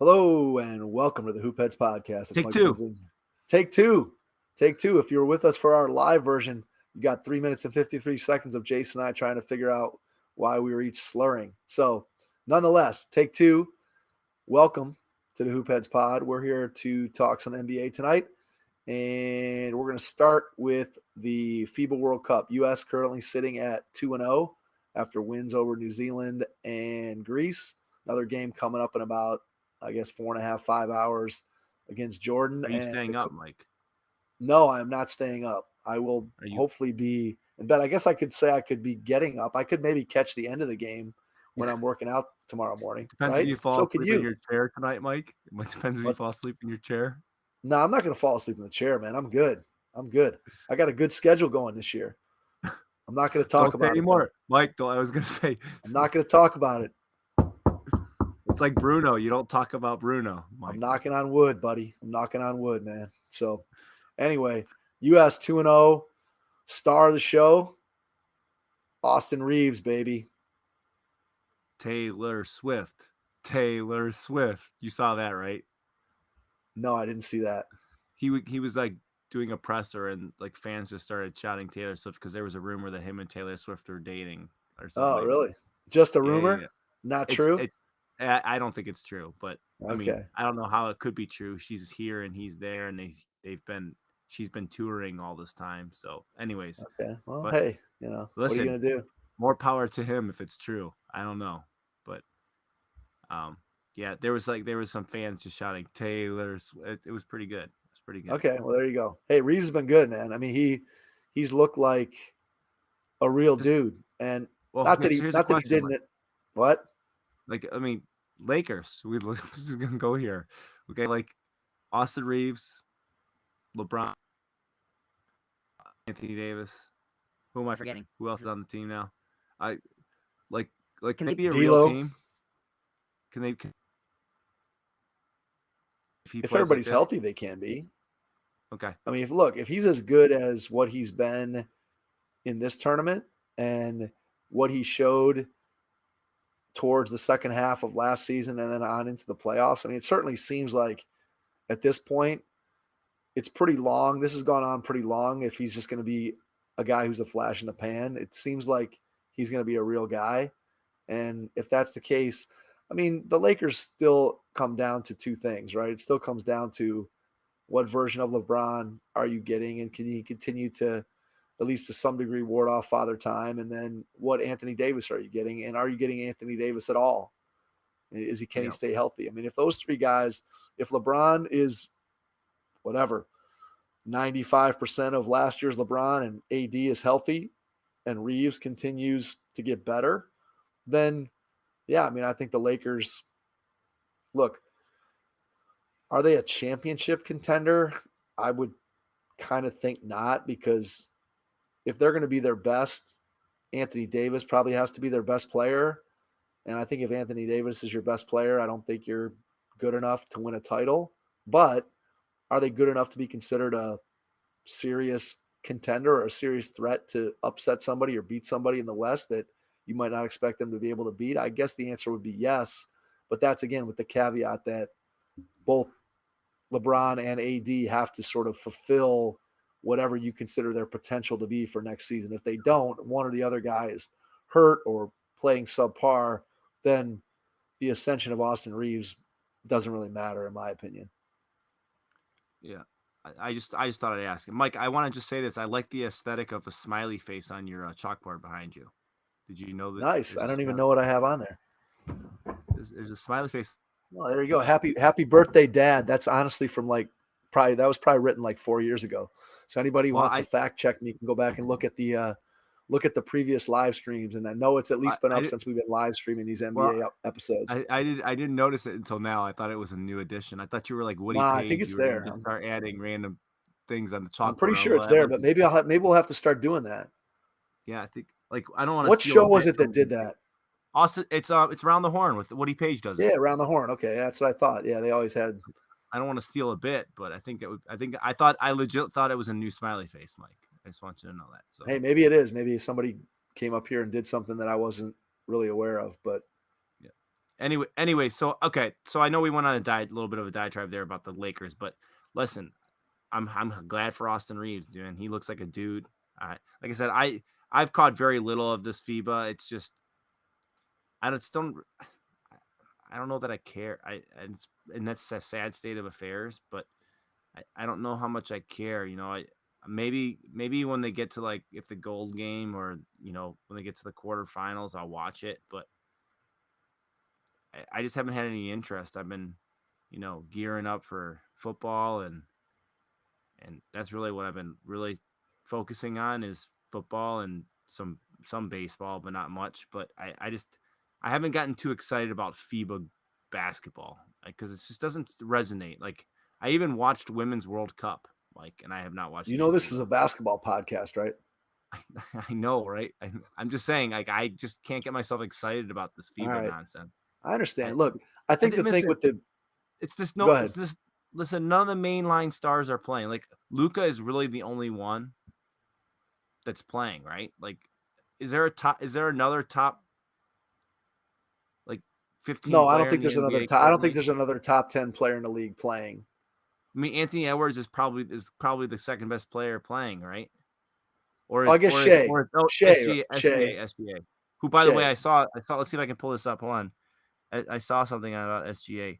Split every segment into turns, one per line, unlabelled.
Hello and welcome to the Hoopheads podcast. It's
Take
Mike
two.
Benson. Take two. Take two. If you were with us for our live version, you got 3 minutes and 53 seconds of Jason and I trying to figure out why we were each slurring. So, nonetheless, take two. Welcome to the Hoopheads pod. We're here to talk some NBA tonight, and we're going to start with the FIBA World Cup. U.S. currently sitting at 2-0 after wins over New Zealand and Greece. Another game coming up in about 4.5, 5 hours against Jordan.
Are you staying up, Mike?
No, I'm not staying up. I will hopefully be in bed. I guess I could say I could be getting up. I could maybe catch the end of the game when I'm working out tomorrow morning.
Depends
right?
if you fall asleep in your chair tonight, Mike. It depends if you fall asleep in your chair.
No, I'm not going to fall asleep in the chair, man. I'm good. I got a good schedule going this year. I'm not going to talk about it
anymore, Mike. I was going to say
I'm not going to talk about it.
It's like Bruno. You don't talk about Bruno, Mike.
I'm knocking on wood, buddy. I'm knocking on wood, man. So, anyway, U.S. 2-0, star of the show, Austin Reaves, baby.
Taylor Swift. You saw that, right?
No, I didn't see that.
He was like doing a presser, and like fans just started shouting Taylor Swift because there was a rumor that him and Taylor Swift were dating or something.
Oh, really? Just a rumor? Yeah. Not true?
I don't think it's true, but
okay.
I mean, I don't know how it could be true. She's here and he's there, and she's been touring all this time. So, anyways,
okay. Well, hey, listen, what are you gonna do?
More power to him if it's true. I don't know, but yeah, there was some fans just shouting Taylor's. It was pretty good. It's pretty good.
Okay, well there you go. Hey, Reaves has been good, man. I mean, he's looked like a real dude, and not that he didn't. Like, what?
Like, I mean, Lakers. We're gonna go here. Okay, like Austin Reaves, LeBron, Anthony Davis. Who am I forgetting? Who else is on the team now? Can they be a real team? Can they?
If everybody's healthy, they can be.
Okay.
I mean, if he's as good as what he's been in this tournament and what he showed towards the second half of last season and then on into the playoffs, I mean, it certainly seems like at this point it's pretty long. This has gone on pretty long. If he's just going to be a guy who's a flash in the pan, it seems like he's going to be a real guy. And if that's the case, I mean, the Lakers still come down to two things, right? It still comes down to what version of LeBron are you getting, and can you continue to, at least to some degree, ward off Father Time? And then what Anthony Davis are you getting, and are you getting Anthony Davis at all? Can he stay healthy? I mean, if those three guys, if LeBron is whatever 95% of last year's LeBron and AD is healthy, and Reaves continues to get better, then yeah, I mean, I think the Lakers, look, are they a championship contender? I would kind of think not, because if they're going to be their best, Anthony Davis probably has to be their best player. And I think if Anthony Davis is your best player, I don't think you're good enough to win a title. But are they good enough to be considered a serious contender or a serious threat to upset somebody or beat somebody in the West that you might not expect them to be able to beat? I guess the answer would be yes. But that's, again, with the caveat that both LeBron and AD have to sort of fulfill whatever you consider their potential to be for next season. If they don't, one or the other guy is hurt or playing subpar, then the ascension of Austin Reaves doesn't really matter, in my opinion.
Yeah. I just thought I'd ask. Mike, I want to just say this. I like the aesthetic of a smiley face on your chalkboard behind you. Did you know that?
Nice. I don't even know what I have on there.
There's a smiley face.
Oh, there you go. Happy birthday, Dad. That's honestly from that was probably written like 4 years ago. So anybody who wants to fact check me can go back and look at the previous live streams. And I know it's at least been up since we've been live streaming these NBA episodes.
I didn't notice it until now. I thought it was a new edition. I thought you were like Woody Page.
I think it's there.
Start adding random things on the chalkboard.
I'm pretty sure it's there, but maybe we'll have to start doing that.
Yeah, I think I don't want to.
What show was it that did that?
Austin, it's Around the Horn with Woody Page does it.
Yeah, Around the Horn. Okay, that's what I thought. Yeah, they always had.
I don't want to steal a bit, but I legit thought it was a new smiley face, Mike. I just want you to know that. So
hey, maybe it is. Maybe somebody came up here and did something that I wasn't really aware of. But
yeah, Anyway, so okay, so I know we went on a little bit of a diatribe there about the Lakers, but listen, I'm glad for Austin Reeves, dude. He looks like a dude. Like I said, I've caught very little of this FIBA. It's just I don't know that I care. And that's a sad state of affairs, but I don't know how much I care. Maybe when they get to like if the gold game or when they get to the quarterfinals, I'll watch it. But I just haven't had any interest. I've been, gearing up for football and that's really what I've been really focusing on is football and some baseball, but not much. But I haven't gotten too excited about FIBA basketball because it just doesn't resonate. Like I even watched Women's World Cup, and I have not watched.
This is a basketball podcast, right?
I know, right? I'm just saying, like I just can't get myself excited about this FIBA nonsense.
I understand. Look, I think the thing with
it's this no, it's this. Listen, none of the mainline stars are playing. Like Luka is really the only one that's playing, right? Like, is there another top like 15?
No, I don't think there's another top. I don't think there's another top 10 player in the league playing.
I mean, Anthony Edwards is probably the second best player playing, right?
Or I guess Shea.
SGA. Who, by the way, I saw. Let's see if I can pull this up. Hold on. I saw something about SGA.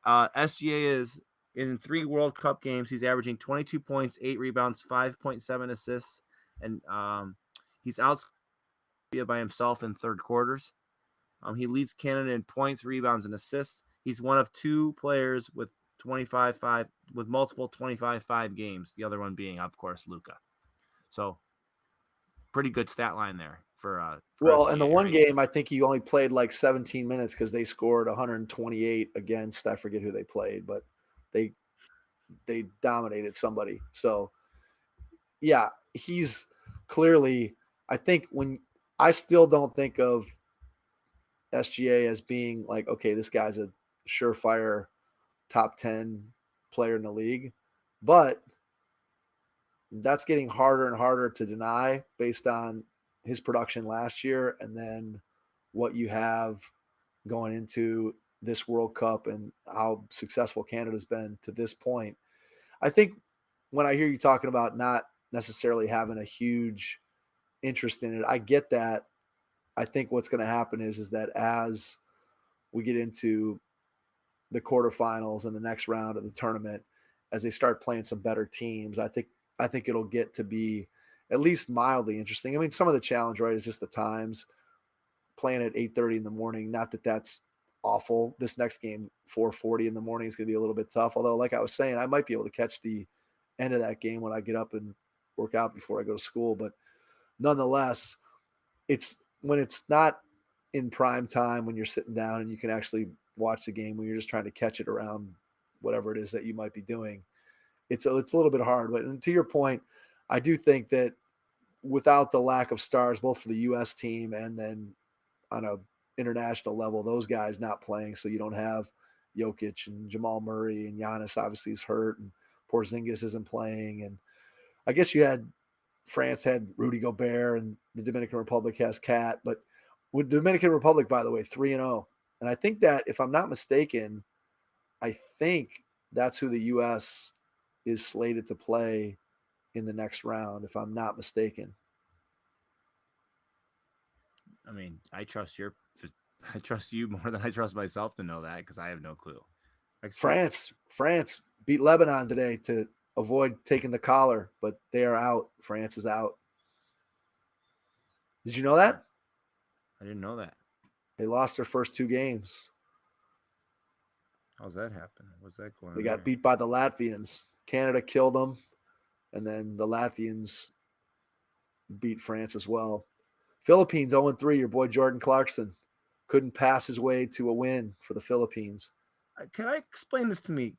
SGA is in 3 World Cup games. He's averaging 22 points, 8 rebounds, 5.7 assists, and he's out by himself in third quarters. He leads Canada in points, rebounds, and assists. He's one of 2 players with multiple 25-5 games. The other one being, of course, Luka. So, pretty good stat line there for
in the one game, I think he only played like 17 minutes because they scored 128 against, I forget who they played, but they dominated somebody. So, yeah, he's clearly, I think I still don't think of SGA as being like, okay, this guy's a surefire top 10 player in the league, but that's getting harder and harder to deny based on his production last year and then what you have going into this World Cup and how successful Canada's been to this point. I think when I hear you talking about not necessarily having a huge interest in it, I get that. I think what's going to happen is that as we get into the quarterfinals and the next round of the tournament, as they start playing some better teams, I think it'll get to be at least mildly interesting. I mean, some of the challenge, right, is just the times. Playing at 8:30 in the morning, not that that's awful. This next game, 4:40 in the morning, is going to be a little bit tough. Although, like I was saying, I might be able to catch the end of that game when I get up and work out before I go to school. But nonetheless, it's when it's not in prime time, when you're sitting down and you can actually watch the game, when you're just trying to catch it around whatever it is that you might be doing. It's a little bit hard. But to your point, I do think that without the lack of stars, both for the U.S. team and then on a international level, those guys not playing, so you don't have Jokic and Jamal Murray and Giannis obviously is hurt and Porzingis isn't playing, and I guess France had Rudy Gobert and the Dominican Republic has Cat, but with the Dominican Republic, by the way, 3-0, and I think that if I'm not mistaken, I think that's who the U.S. is slated to play in the next round, if I'm not mistaken.
I mean, I trust you more than I trust myself to know that because I have no clue.
France beat Lebanon today to avoid taking the collar, but they are out. France is out. Did you know that?
I didn't know that.
They lost their first 2 games.
How's that happen? What's that going on?
They got beat by the Latvians. Canada killed them, and then the Latvians beat France as well. Philippines 0-3. Your boy Jordan Clarkson couldn't pass his way to a win for the Philippines.
Can I explain this to me?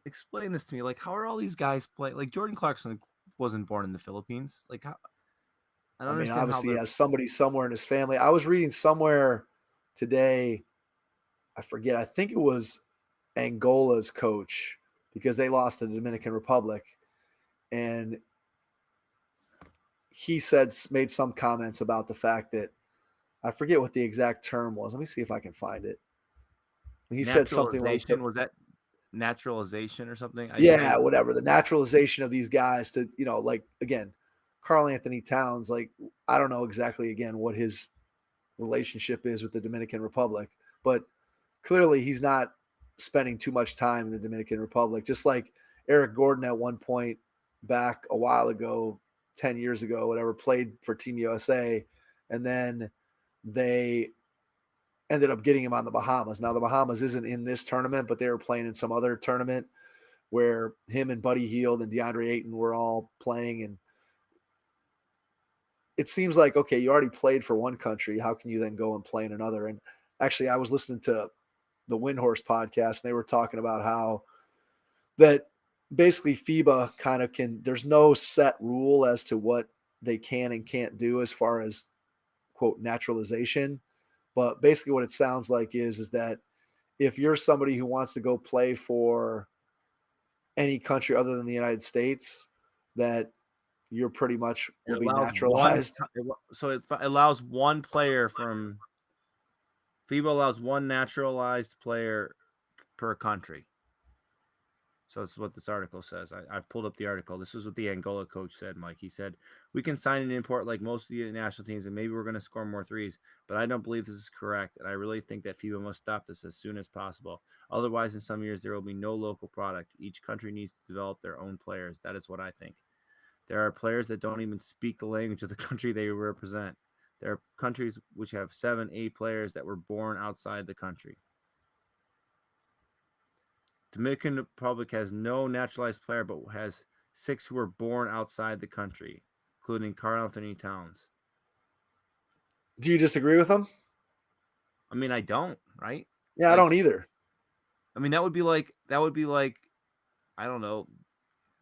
Explain this to me. Like, how are all these guys playing? Like, Jordan Clarkson wasn't born in the Philippines. Like, how?
I mean, obviously, he has somebody somewhere in his family. I was reading somewhere today, I forget, I think it was Angola's coach, because they lost to the Dominican Republic. And he made some comments about the fact that, I forget what the exact term was. Let me see if I can find it. He said something like that.
Was that naturalization or something?
Whatever. The naturalization of these guys to, like, again, Karl Anthony Towns, like, I don't know exactly, again, what his relationship is with the Dominican Republic, but clearly he's not spending too much time in the Dominican Republic. Just like Eric Gordon at one point back a while ago, 10 years ago, whatever, played for Team USA, and then they ended up getting him on the Bahamas. Now, the Bahamas isn't in this tournament, but they were playing in some other tournament where him and Buddy Hield and DeAndre Ayton were all playing. And it seems like, okay, you already played for one country. How can you then go and play in another? And actually, I was listening to the Windhorse podcast, and they were talking about how that basically FIBA kind of there's no set rule as to what they can and can't do as far as, quote, naturalization. But basically what it sounds like is that if you're somebody who wants to go play for any country other than the United States, that you're pretty much will be naturalized.
So it allows one player from FIBA allows one naturalized player per country. So that's what this article says. I pulled up the article. This is what the Angola coach said, Mike. He said, we can sign and import like most of the national teams, and maybe we're going to score more threes, but I don't believe this is correct, and I really think that FIBA must stop this as soon as possible. Otherwise, in some years, there will be no local product. Each country needs to develop their own players. That is what I think. There are players that don't even speak the language of the country they represent. There are countries which have 7, 8 players that were born outside the country. Dominican Republic has no naturalized player, but has 6 who were born outside the country, including Karl Anthony Towns.
Do you disagree with them?
I mean, I don't, right?
Yeah, I don't either.
I mean, that would be like, I don't know,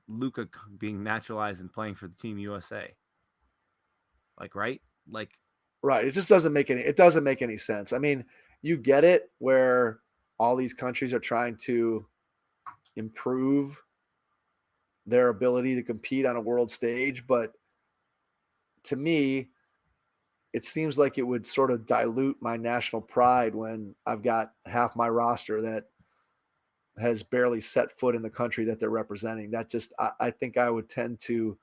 Luka being naturalized and playing for the Team USA. Like, right? Like,
right. It just doesn't make any sense. I mean, you get it where all these countries are trying to improve their ability to compete on a world stage, but to me, it seems like it would sort of dilute my national pride when I've got half my roster that has barely set foot in the country that they're representing. That just, I think I would tend to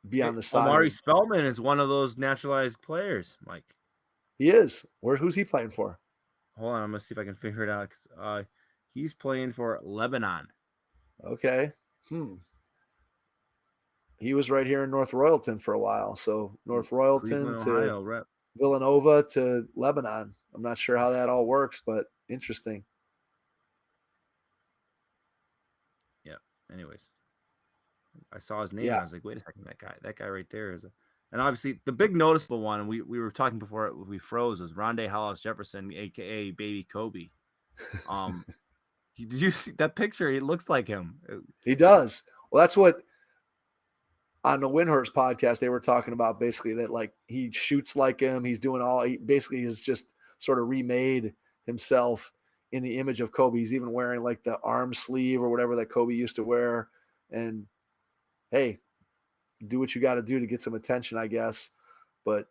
be on the side.
Omari Spellman is one of those naturalized players, Mike.
He is. Who's he playing for?
Hold on, I'm gonna see if I can figure it out. He's playing for Lebanon.
Okay. He was right here in North Royalton for a while. So North Royalton
Cleveland,
to
Ohio, rep.
Villanova to Lebanon. I'm not sure how that all works, but interesting.
Yeah. Anyways, I saw his name and I was like, wait a second, that guy right there is and obviously the big noticeable one, and we were talking before we froze, was Rondae Hollis-Jefferson, aka Baby Kobe. Did you see that picture? He looks like him.
He does. Well, that's what on the Windhorse podcast they were talking about, basically that like he shoots like him. He's doing he basically is just sort of remade himself in the image of Kobe. He's even wearing like the arm sleeve or whatever that Kobe used to wear. And hey, do what you got to do to get some attention, I guess. But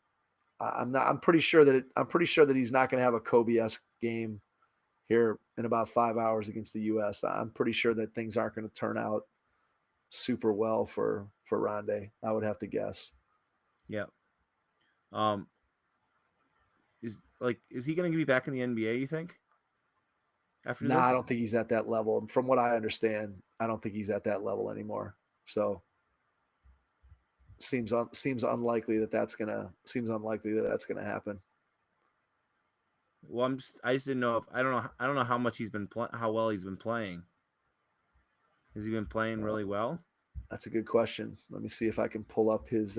I'm pretty sure that he's not going to have a Kobe-esque game here in about 5 hours against the U.S. I'm pretty sure that things aren't going to turn out super well for Rondae, I would have to guess.
Yeah. Is he going to be back in the NBA, you think?
After this? I don't think he's at that level. From what I understand, I don't think he's at that level anymore. So seems unlikely that that's going to happen.
Well, I just didn't know if I don't know how much how well he's been playing. Has he been playing really well?
That's a good question. Let me see if I can pull up his.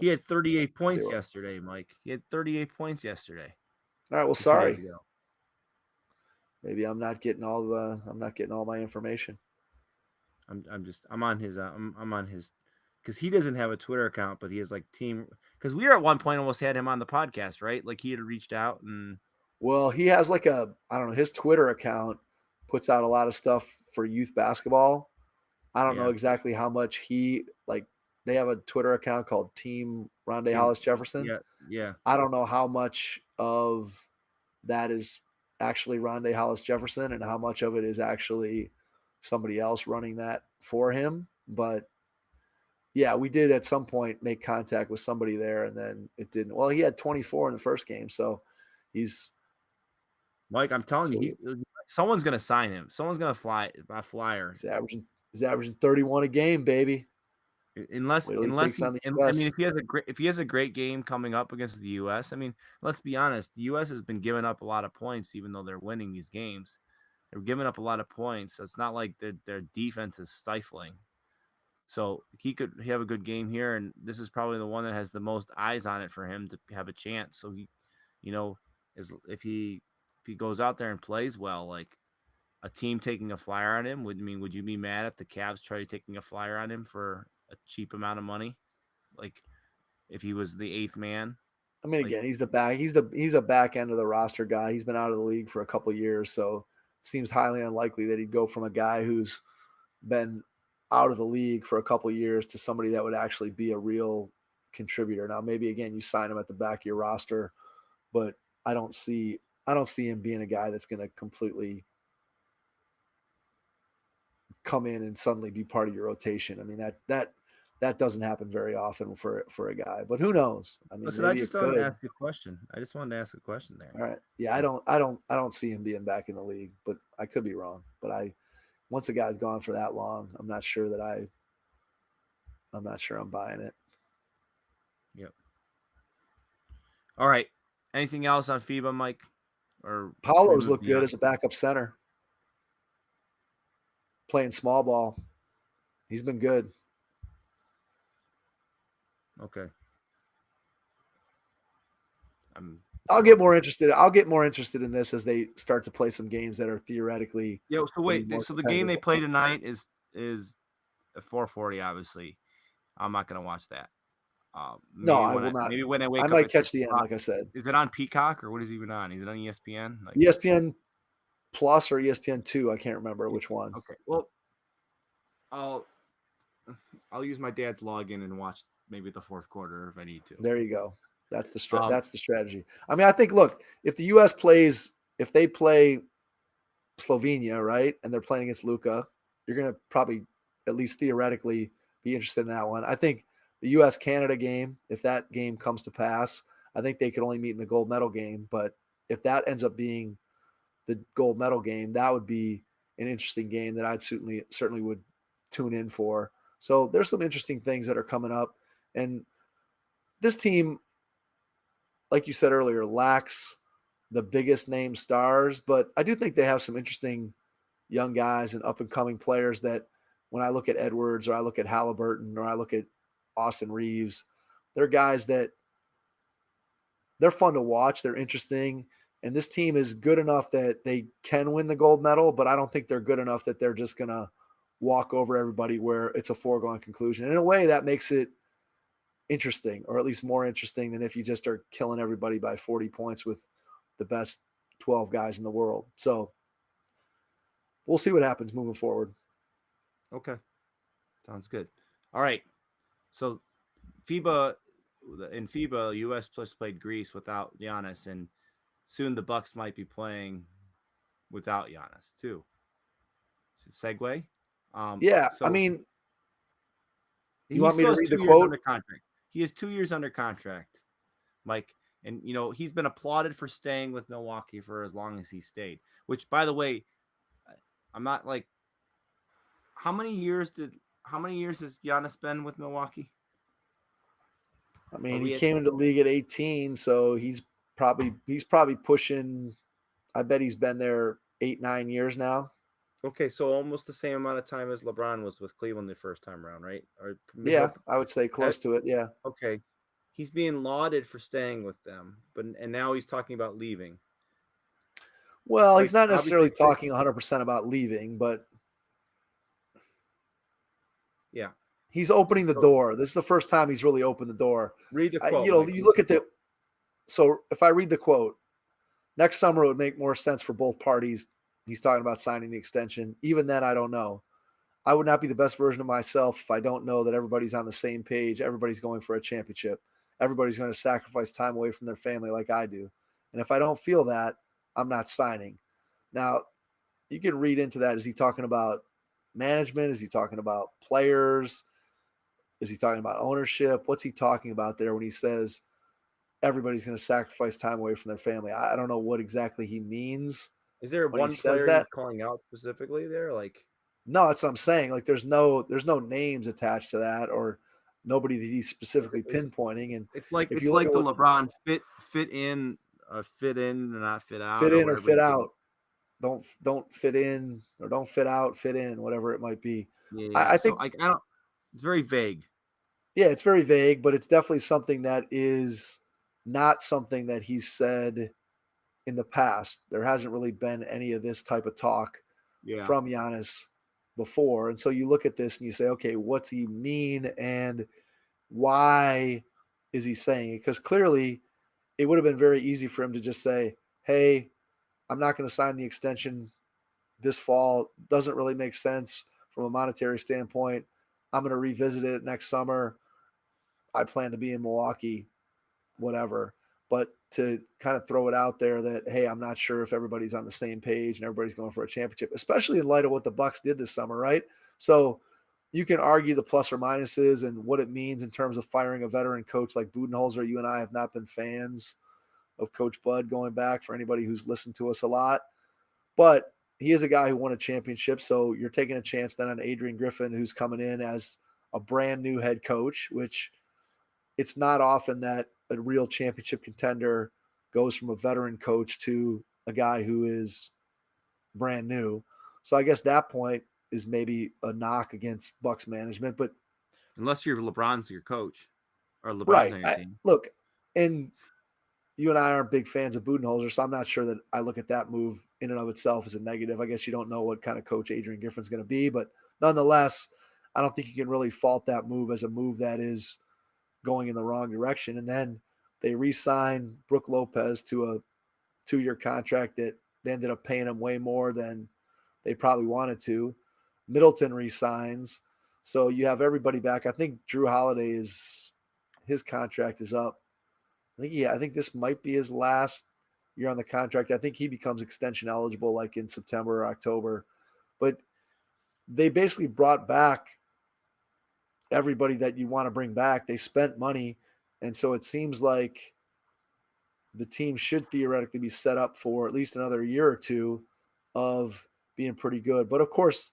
He had 38 points yesterday, Mike. He had 38 points yesterday.
All right. Well, sorry. Maybe I'm not getting all my information.
I'm on his because he doesn't have a Twitter account, but he has like team. Because we at one point almost had him on the podcast, right? Like he had reached out and.
Well, he has like I don't know, his Twitter account puts out a lot of stuff for youth basketball. I don't know exactly how much they have a Twitter account called Team Rondae Hollis-Jefferson.
Yeah.
I don't know how much of that is actually Rondé Hollis Jefferson and how much of it is actually somebody else running that for him. But yeah, we did at some point make contact with somebody there, and then it didn't. Well, he had 24 in the first game, so he's
Mike. I'm telling you, someone's gonna sign him. Someone's gonna fly a flyer.
He's averaging 31 a game, baby.
Unless I mean, if he has a great game coming up against the U.S., I mean, let's be honest, the U.S. has been giving up a lot of points, even though they're winning these games. They're giving up a lot of points, so it's not like their defense is stifling. So he could have a good game here, and this is probably the one that has the most eyes on it for him to have a chance. So he, if he goes out there and plays well, like a team taking a flyer on him, would you be mad if the Cavs tried taking a flyer on him for a cheap amount of money? Like if he was the eighth man?
I mean, again, he's a back end of the roster guy. He's been out of the league for a couple of years, so it seems highly unlikely that he'd go from a guy who's been out of the league for a couple of years to somebody that would actually be a real contributor. Now, maybe again, you sign him at the back of your roster, but I don't see him being a guy that's going to completely come in and suddenly be part of your rotation. I mean, that doesn't happen very often for a guy, but who knows? I mean,
listen, I just wanted to ask a question. I just wanted to ask a question there.
All right. Yeah. I don't see him being back in the league, but I could be wrong. But once a guy's gone for that long, I'm not sure I'm buying it.
Yep. All right. Anything else on FIBA, Mike? Or
Paolo's looked good as a backup center. Playing small ball. He's been good.
Okay.
I'll get more interested in this as they start to play some games that are theoretically.
Yeah. So wait. So the game they play tonight is at 4:40. Obviously, I'm not going to watch that.
No, I will not.
Maybe when I wake
up,
I
might catch the end, like I said.
Is it on Peacock or what is it even on? Is it on ESPN?
ESPN Plus or ESPN2? I can't remember which one.
Okay. Well, I'll use my dad's login and watch maybe the fourth quarter if I need to.
There you go. That's the strategy. I mean, I think, look, if the U.S. if they play Slovenia, right, and they're playing against Luka, you're going to probably, at least theoretically, be interested in that one. I think the U.S.-Canada game, if that game comes to pass, I think they could only meet in the gold medal game. But if that ends up being the gold medal game, that would be an interesting game that I'd certainly would tune in for. So there's some interesting things that are coming up. And this team, like you said earlier, lacks the biggest name stars, but I do think they have some interesting young guys and up-and-coming players that when I look at Edwards or I look at Halliburton or I look at Austin Reeves, they're guys that they're fun to watch. They're interesting. And this team is good enough that they can win the gold medal, but I don't think they're good enough that they're just going to walk over everybody where it's a foregone conclusion. In a way, that makes it interesting, or at least more interesting than if you just are killing everybody by 40 points with the best 12 guys in the world. So we'll see what happens moving forward.
Okay. Sounds good. All right. So in FIBA, U.S. plus played Greece without Giannis, and soon the Bucks might be playing without Giannis too. Segue.
Yeah. So, I mean, you want me to read the quote?
He has 2 years under contract, Mike. And, he's been applauded for staying with Milwaukee for as long as he stayed, which, by the way, I'm not like, how many years has Giannis been with Milwaukee?
I mean, he came into the league at 18, so he's probably pushing, I bet he's been there 8-9 years now.
Okay, so almost the same amount of time as LeBron was with Cleveland the first time around, right?
Yeah, I would say close to it, yeah.
Okay. He's being lauded for staying with them, and now he's talking about leaving.
Well, he's not necessarily talking 100% about leaving, but
yeah,
he's opening the door. This is the first time he's really opened the door.
Read the quote.
You look at so if I read the quote, next summer it would make more sense for both parties. He's talking about signing the extension. Even then, I don't know. I would not be the best version of myself if I don't know that everybody's on the same page. Everybody's going for a championship. Everybody's going to sacrifice time away from their family like I do. And if I don't feel that, I'm not signing. Now, you can read into that. Is he talking about management? Is he talking about players? Is he talking about ownership? What's he talking about there when he says everybody's going to sacrifice time away from their family? I don't know what exactly he means
Is there
when he
one
says
player
that.
he's calling out specifically there? Like,
No, that's what I'm saying. Like there's no names attached to that or nobody that he's specifically pinpointing. And
it's like
if
it's
you look
like
at
the
what
LeBron fit in and not fit out
fit
or
in or
whatever
fit
you
out, don't fit in or don't fit out, fit in, whatever it might be.
Yeah.
I
So
think
like I don't. It's very vague.
yeah, it's very vague, but it's definitely something that is not something that he's said in the past. There hasn't really been any of this type of talk
Yeah.
from Giannis before. And so you look at this and you say, okay, what's he mean and why is he saying it? Because clearly it would have been very easy for him to just say, hey, I'm not going to sign the extension this fall. Doesn't really make sense from a monetary standpoint. I'm going to revisit it next summer. I plan to be in Milwaukee, whatever. But to kind of throw it out there that, hey, I'm not sure if everybody's on the same page and everybody's going for a championship, especially in light of what the Bucks did this summer, right? So you can argue the plus or minuses and what it means in terms of firing a veteran coach like Budenholzer. You and I have not been fans of Coach Bud going back for anybody who's listened to us a lot. But he is a guy who won a championship. So you're taking a chance then on Adrian Griffin, who's coming in as a brand new head coach, which it's not often that a real championship contender goes from a veteran coach to a guy who is brand new. So I guess that point is maybe a knock against Bucks management, but
Unless you're LeBron's your coach or LeBron's
right.
on your team.
Look, and you and I aren't big fans of Budenholzer, so I'm not sure that I look at that move in and of itself as a negative. I guess you don't know what kind of coach Adrian Griffin's going to be, but nonetheless, I don't think you can really fault that move as a move that is going in the wrong direction. And then they re-signed Brook Lopez to a 2-year contract that they ended up paying him way more than they probably wanted to. Middleton re-signs. So you have everybody back. I think Drew Holiday his contract is up. I think this might be his last year on the contract. I think he becomes extension eligible like in September or October. But they basically brought back everybody that you want to bring back. They spent money. And so it seems like the team should theoretically be set up for at least another year or two of being pretty good. But of course,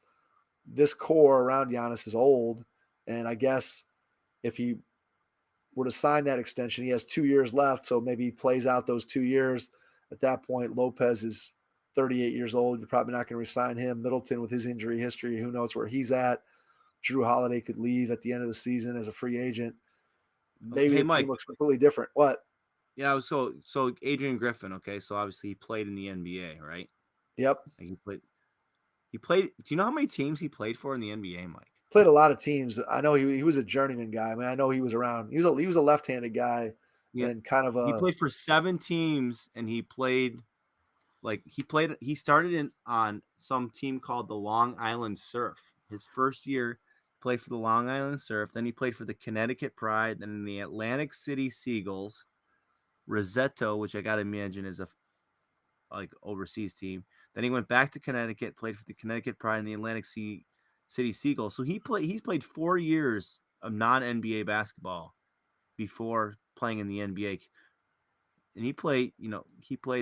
this core around Giannis is old. And I guess if he were to sign that extension, he has 2 years left. So maybe he plays out those 2 years. At that point, Lopez is 38 years old. You're probably not going to resign him. Middleton, with his injury history, who knows where he's at. Drew Holiday could leave at the end of the season as a free agent. Maybe
Hey,
the
Mike.
team looks completely different. What?
Yeah, so Adrian Griffin, okay, so obviously he played in the NBA, right?
Yep.
Like he played. Do you know how many teams he played for in the NBA, Mike?
Played a lot of teams. I know he was a journeyman guy. I mean, I know he was around. He was a left-handed guy,
Yeah.
and kind of
he played for 7 teams, and he started on some team called the Long Island Surf. His first year, played for the Long Island Surf. Then he played for the Connecticut Pride, then the Atlantic City Seagulls, Roseto, which I gotta imagine is a overseas team. Then he went back to Connecticut, played for the Connecticut Pride and the Atlantic City Seagulls. So he's played 4 years of non-NBA basketball before playing in the NBA. And he played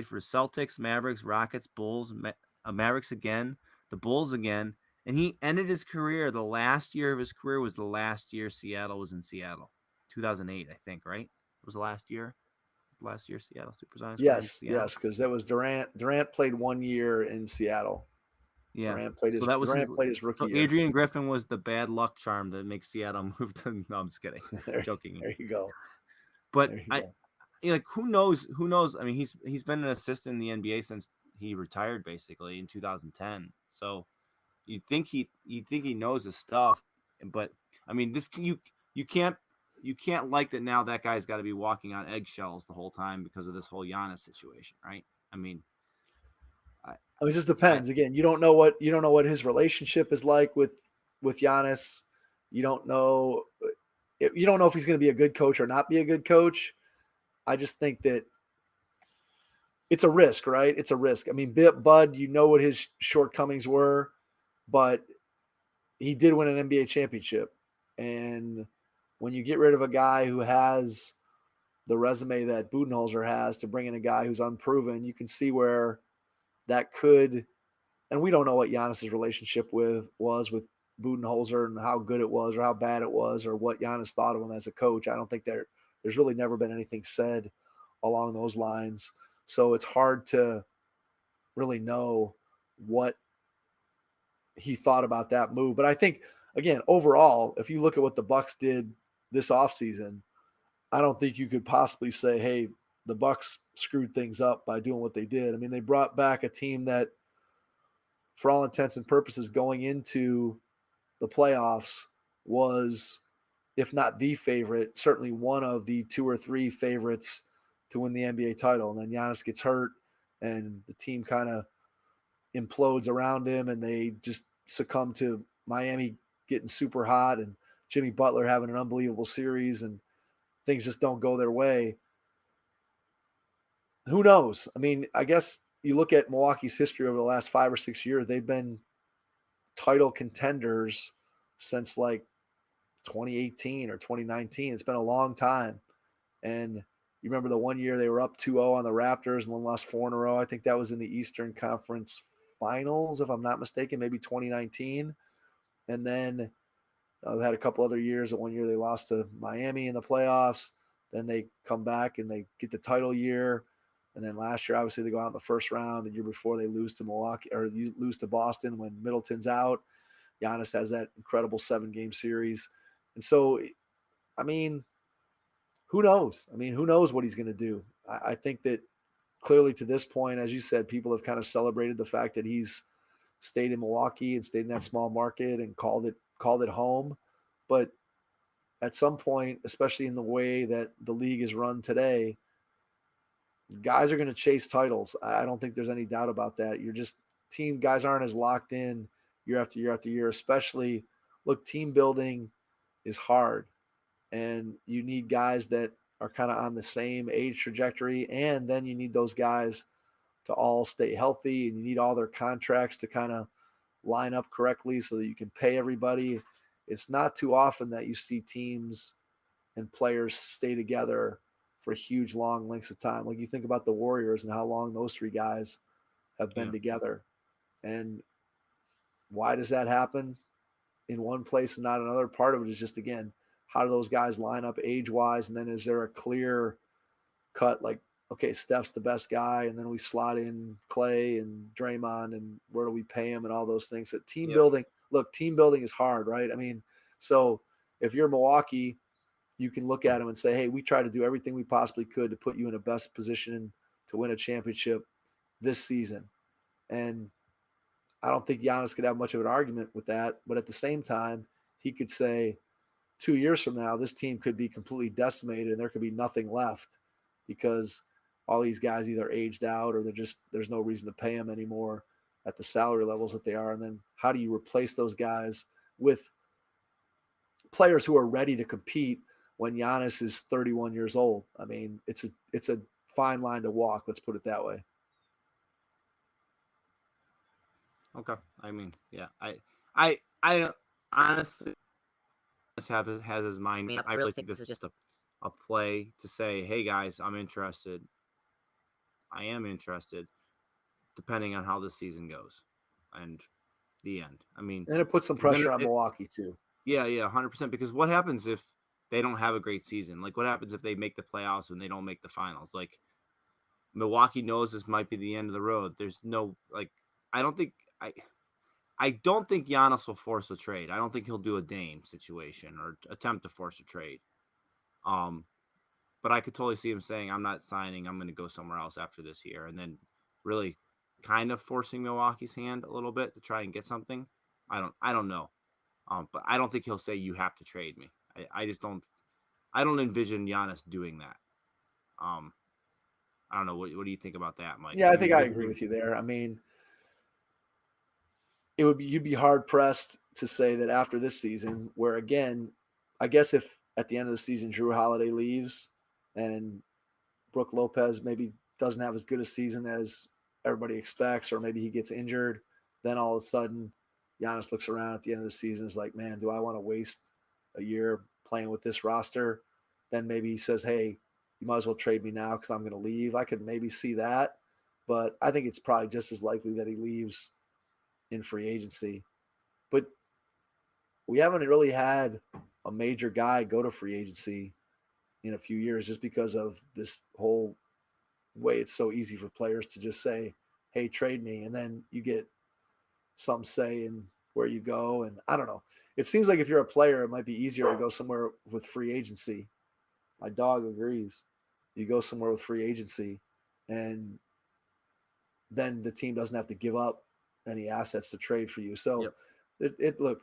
for Celtics, Mavericks, Rockets, Bulls, Mavericks again, the Bulls again. And he ended his career, the last year of his career was the last year Seattle was in Seattle. 2008, I think, right? It was the last year. Last year Seattle Supersonics.
Yes, because that was Durant. Durant played 1 year in Seattle.
Yeah,
Durant played his rookie year.
Adrian Griffin was the bad luck charm that makes Seattle move to. No, I'm just kidding. Joking.
There you go.
But who knows? Who knows? I mean, he's been an assistant in the NBA since he retired, basically in 2010. So you think he knows his stuff, but I mean, you can't like that now. That guy's got to be walking on eggshells the whole time because of this whole Giannis situation, right? I mean,
it just depends. Again, you don't know what his relationship is like with Giannis. You don't know if he's going to be a good coach or not be a good coach. I just think that it's a risk, right? It's a risk. I mean, Bud, you know what his shortcomings were, but he did win an NBA championship. And when you get rid of a guy who has the resume that Budenholzer has to bring in a guy who's unproven, you can see where that could. And we don't know what Giannis's relationship was with Budenholzer and how good it was or how bad it was or what Giannis thought of him as a coach. I don't think there's really never been anything said along those lines. So it's hard to really know what he thought about that move. But I think, again, overall, if you look at what the Bucks did this offseason, I don't think you could possibly say, hey, the Bucks screwed things up by doing what they did. I mean, they brought back a team that, for all intents and purposes, going into the playoffs was, if not the favorite, certainly one of the 2 or 3 favorites to win the NBA title. And then Giannis gets hurt and the team kind of implodes around him and they just succumb to Miami getting super hot and Jimmy Butler having an unbelievable series and things just don't go their way. Who knows? I mean, I guess you look at Milwaukee's history over the last 5 or 6 years, they've been title contenders since like 2018 or 2019. It's been a long time. And you remember the one year they were up 2-0 on the Raptors and then lost 4 in a row. I think that was in the Eastern Conference Finals, if I'm not mistaken, maybe 2019. And then they had a couple other years. One year they lost to Miami in the playoffs. Then they come back and they get the title year. And then last year, obviously, they go out in the first round. The year before, they lose to Milwaukee or you lose to Boston when Middleton's out. Giannis has that incredible 7-game series. And so, I mean, who knows? I mean, who knows what he's going to do? I think that clearly to this point, as you said, people have kind of celebrated the fact that he's stayed in Milwaukee and stayed in that small market and called it home. But at some point, especially in the way that the league is run today, guys are going to chase titles. I don't think there's any doubt about that. You're just guys aren't as locked in year after year after year, especially look, team building is hard and you need guys that are kind of on the same age trajectory. And then you need those guys to all stay healthy and you need all their contracts to kind of line up correctly so that you can pay everybody. It's not too often that you see teams and players stay together for huge, long lengths of time. Like you think about the Warriors and how long those 3 guys have been together. And why does that happen in one place and not another? Part of it is just, again, how do those guys line up age-wise? And then is there a clear cut, like, okay, Steph's the best guy, and then we slot in Clay and Draymond, and where do we pay him and all those things. That team building, look, team building is hard, right? I mean, so if you're Milwaukee, you can look at them and say, hey, we try to do everything we possibly could to put you in a best position to win a championship this season. And I don't think Giannis could have much of an argument with that. But at the same time, he could say 2 years from now, this team could be completely decimated and there could be nothing left because all these guys either aged out or there's no reason to pay them anymore at the salary levels that they are. And then how do you replace those guys with players who are ready to compete when Giannis is 31 years old? I mean, it's a fine line to walk. Let's put it that way.
Okay. I mean, yeah, I honestly has his mind. I really think this is just a play to say, hey guys, I'm interested. I am interested, depending on how this season goes and the end. I mean,
and it puts some pressure on Milwaukee too.
Yeah, 100%. Because what happens if they don't have a great season? Like, what happens if they make the playoffs and they don't make the finals? Like, Milwaukee knows this might be the end of the road. There's no, like, I don't think Giannis will force a trade. I don't think he'll do a Dame situation or attempt to force a trade. But I could totally see him saying, I'm not signing. I'm going to go somewhere else after this year. And then really kind of forcing Milwaukee's hand a little bit to try and get something. I don't know. But I don't think he'll say you have to trade me. I don't envision Giannis doing that. I don't know. What do you think about that, Mike?
Yeah, I think I agree with you there. I mean, you'd be hard pressed to say that after this season, where again, I guess if at the end of the season Jrue Holiday leaves and Brook Lopez maybe doesn't have as good a season as everybody expects, or maybe he gets injured, then all of a sudden Giannis looks around at the end of the season and is like, man, do I want to waste a year playing with this roster? Then maybe he says, hey, you might as well trade me now because I'm going to leave. I could maybe see that, but I think it's probably just as likely that he leaves in free agency. But we haven't really had a major guy go to free agency in a few years just because of this whole way it's so easy for players to just say, hey, trade me. And then you get some say in where you go. And I don't know. It seems like if you're a player, it might be easier to go somewhere with free agency. My dog agrees. You go somewhere with free agency, and then the team doesn't have to give up any assets to trade for you. So look,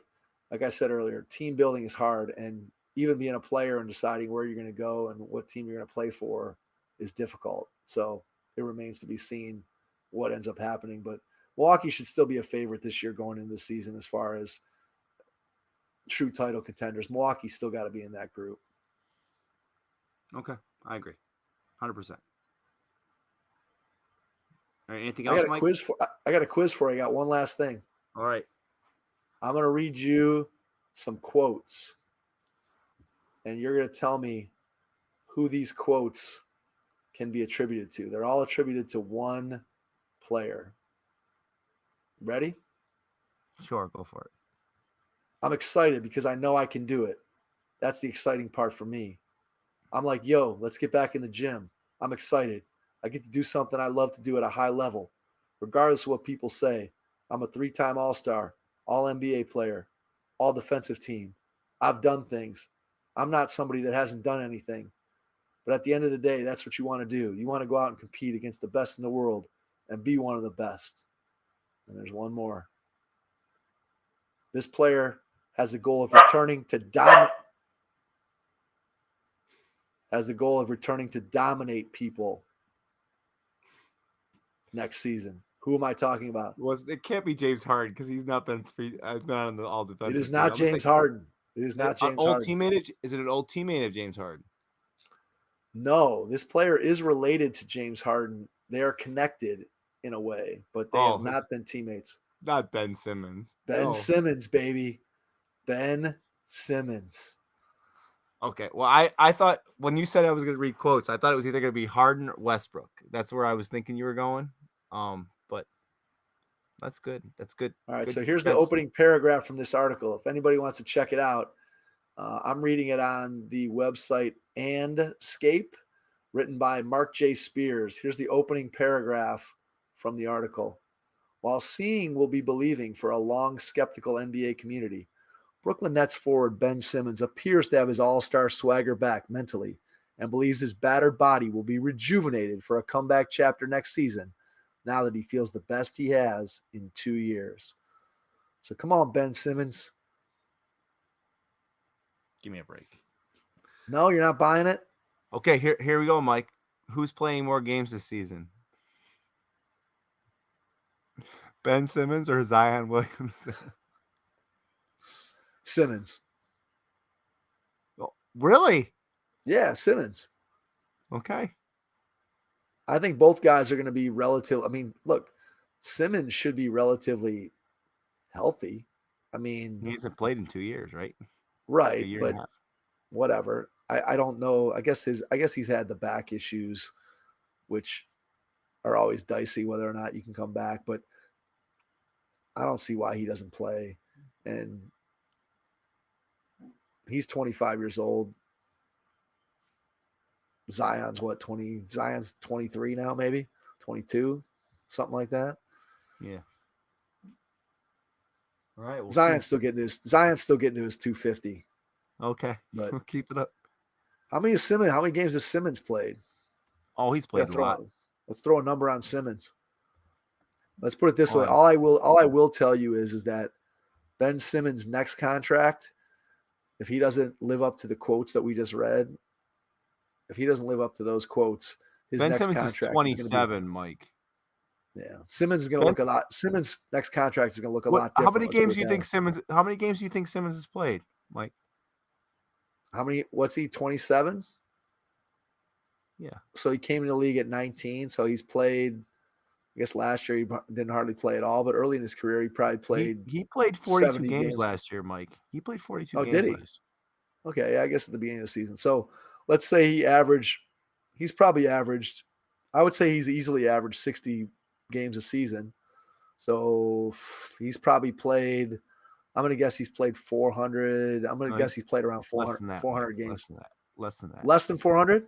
like I said earlier, team building is hard, and even being a player and deciding where you're going to go and what team you're going to play for is difficult. So it remains to be seen what ends up happening. But Milwaukee should still be a favorite this year going into the season as far as true title contenders. Milwaukee's still got to be in that group.
Okay, I agree, 100%. All right, anything else, Mike?
I got a quiz for you. I got one last thing.
All right.
I'm going to read you some quotes, and you're going to tell me who these quotes can be attributed to. They're all attributed to one player. Ready?
Sure, go for it.
I'm excited because I know I can do it. That's the exciting part for me. I'm like, yo, let's get back in the gym. I'm excited. I get to do something I love to do at a high level, regardless of what people say. I'm a 3-time All-Star, All-NBA player, All-Defensive Team. I've done things. I'm not somebody that hasn't done anything. But at the end of the day, that's what you want to do. You want to go out and compete against the best in the world and be one of the best. And there's one more. This player has the goal of returning to dominate people next season. Who am I talking about?
Well, it can't be James Harden because he's not been on the all defensive.
It is not James Harden. It is not James Harden.
Is it an old teammate of James Harden?
No, this player is related to James Harden. They are connected in a way, but they have not been teammates.
Not Ben Simmons.
Simmons, baby. Ben Simmons.
Okay. Well, I thought when you said I was going to read quotes, I thought it was either going to be Harden or Westbrook. That's where I was thinking you were going. But that's good. That's good.
All right.
Good
so here's the opening paragraph from this article. If anybody wants to check it out, I'm reading it on the website Andscape, written by Mark J. Spears. Here's the opening paragraph from the article. While seeing will be believing for a long skeptical NBA community, Brooklyn Nets forward Ben Simmons appears to have his all-star swagger back mentally and believes his battered body will be rejuvenated for a comeback chapter next season now that he feels the best he has in 2 years. So come on, Ben Simmons.
Give me a break.
No, you're not buying it?
Okay, here we go, Mike. Who's playing more games this season? Ben Simmons or Zion Williamson?
Simmons.
Oh, really?
Yeah, Simmons.
Okay.
I think both guys are going to be relative. I mean, look, Simmons should be relatively healthy. I mean,
he hasn't played in 2 years, right?
Right, but whatever. I don't know. I guess he's had the back issues, which are always dicey whether or not you can come back. But I don't see why he doesn't play. And he's 25 years old. Zion's what, 20? Zion's 23 now, maybe 22, something like that.
Yeah. All right. We'll
Zion's still getting his 250.
Okay,
but
we'll keep it up.
How many games has Simmons played?
Oh, he's played a lot.
Let's throw a number on Simmons. Let's put it this way. All I will tell you is that Ben Simmons' next contract, if he doesn't live up to the quotes that we just read, if he doesn't live up to those quotes, his
Ben
next
Simmons
contract
is 27, Mike.
Yeah, Simmons is going to look a lot. Simmons' next contract is going to look a lot different.
How many games do you think Simmons has played, Mike?
What's he, 27?
Yeah.
So he came in the league at 19. So he's played. I guess last year he didn't hardly play at all, but early in his career he probably played.
He played 42
70
games last year, Mike. He played 42
Oh,
games
did he?
last year.
Okay, yeah, I guess at the beginning of the season. So let's say he's probably averaged. I would say he's easily averaged 60 games a season. So he's probably played. I'm going to guess he's played 400. I'm going to guess he's played around 400,
Less than that,
400
Mike.
games.
Less than that.
Less than 400?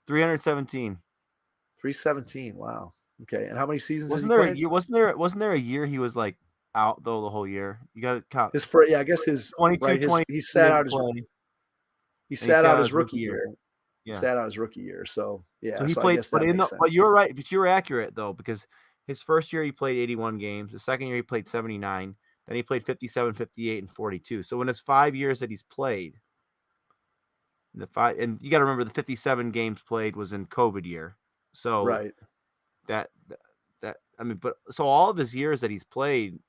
317.
317. Wow. Okay. And how many seasons
Wasn't
has
there
he
a
played?
year? Wasn't there a year he was like out though the whole year? You got to count.
His first, yeah, I guess his
22,
right.
20.
He sat out his
play.
he sat out his rookie year.
Yeah.
Sat out his rookie year. So yeah.
So he
I
played,
guess that
but
makes sense.
but you're right. But you're accurate though, because his first year he played 81 games. The second year he played 79. Then he played 57, 58, and 42. So in his 5 years that he's played, and you got to remember the 57 games played was in COVID year. So
right.
that I mean, but so all of his years that he's played,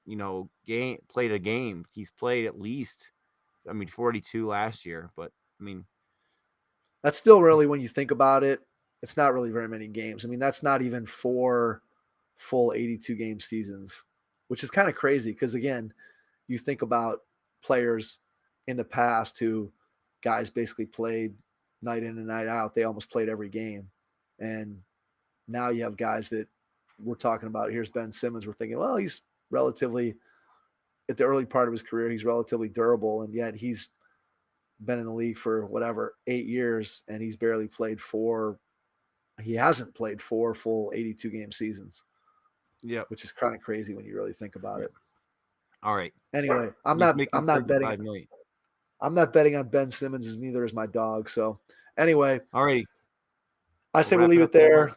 played a game, he's played at least, 42 last year. But I mean,
that's still really, when you think about it, it's not really very many games. I mean, that's not even 4 full 82 game seasons, which is kind of crazy because, again, you think about players in the past who guys basically played night in and night out. They almost played every game. And now you have guys that we're talking about. Here's Ben Simmons. We're thinking, well, he's relatively, at the early part of his career, he's relatively durable. And yet he's been in the league for 8 years, and he's barely played 4. He hasn't played 4 full 82 game seasons.
Yeah,
which is kind of crazy when you really think about it.
All right.
Anyway, I'm not betting. I'm not betting on Ben Simmons, as neither is my dog. So anyway,
all right.
I say we'll leave it there.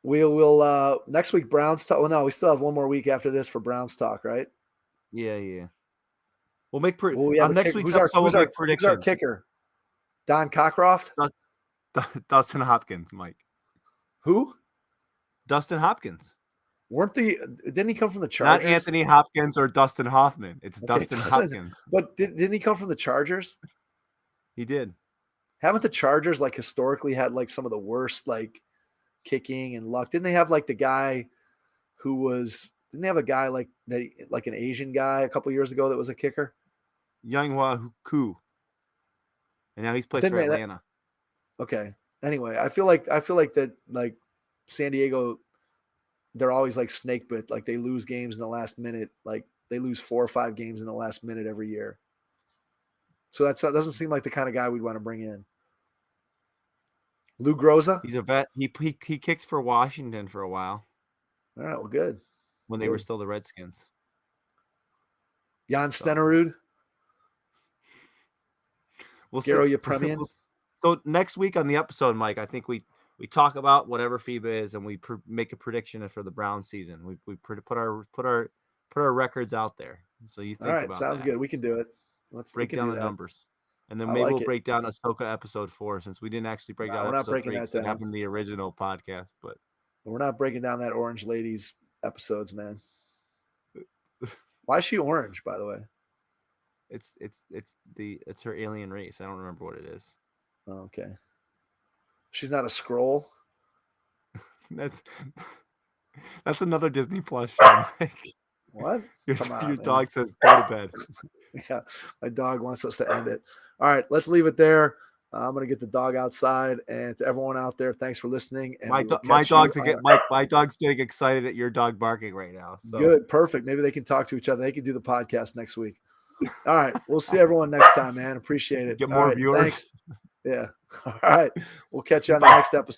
We'll next week Browns talk. Well, no, we still have one more week after this for Browns talk, right?
Yeah. We'll make
next week's episode. Who's our kicker? Don Cockcroft?
Dustin Hopkins, Mike.
Who?
Dustin Hopkins.
Didn't he come from the Chargers?
Not Anthony Hopkins or Dustin Hoffman. It's Dustin Hopkins.
But didn't he come from the Chargers?
He did.
Haven't the Chargers historically had some of the worst kicking and luck? Didn't they have the guy who was? Didn't they have a guy like an Asian guy a couple years ago that was a kicker?
Younghwa Koo. And now he's played for Atlanta.
Okay. Anyway, I feel like that San Diego, they're always snake bit. They lose games in the last minute. They lose 4 or 5 games in the last minute every year. So that doesn't seem like the kind of guy we'd want to bring in. Lou Groza?
He's a vet. He kicked for Washington for a while.
All right, well, good.
When they were still the Redskins.
Jan Stenerud?
We'll
Garo
see.
Yepremian?
So next week on the episode, Mike, I think we talk about whatever FIBA is, and we make a prediction for the Browns season. We put our records out there. So you think about
sounds good. We can do it. Let's
break down the numbers, and then maybe we'll break down Ahsoka episode 4, since we didn't actually break down episode 3 because it happened in the original podcast. But
we're not breaking down that Orange Lady's episodes, man. Why is she orange, by the way?
It's her alien race. I don't remember what it is.
Oh, okay. She's not a scroll.
That's another Disney Plus show, Mike.
What?
Your dog says go to bed.
Yeah, my dog wants us to end it. All right, let's leave it there. I'm gonna get the dog outside, and to everyone out there, thanks for listening. And
my dog's getting excited at your dog barking right now. So.
Good, perfect. Maybe they can talk to each other. They can do the podcast next week. All right, we'll see everyone next time, man. Appreciate it.
Get more viewers.
Thanks. Yeah. All right, we'll catch you on the next episode.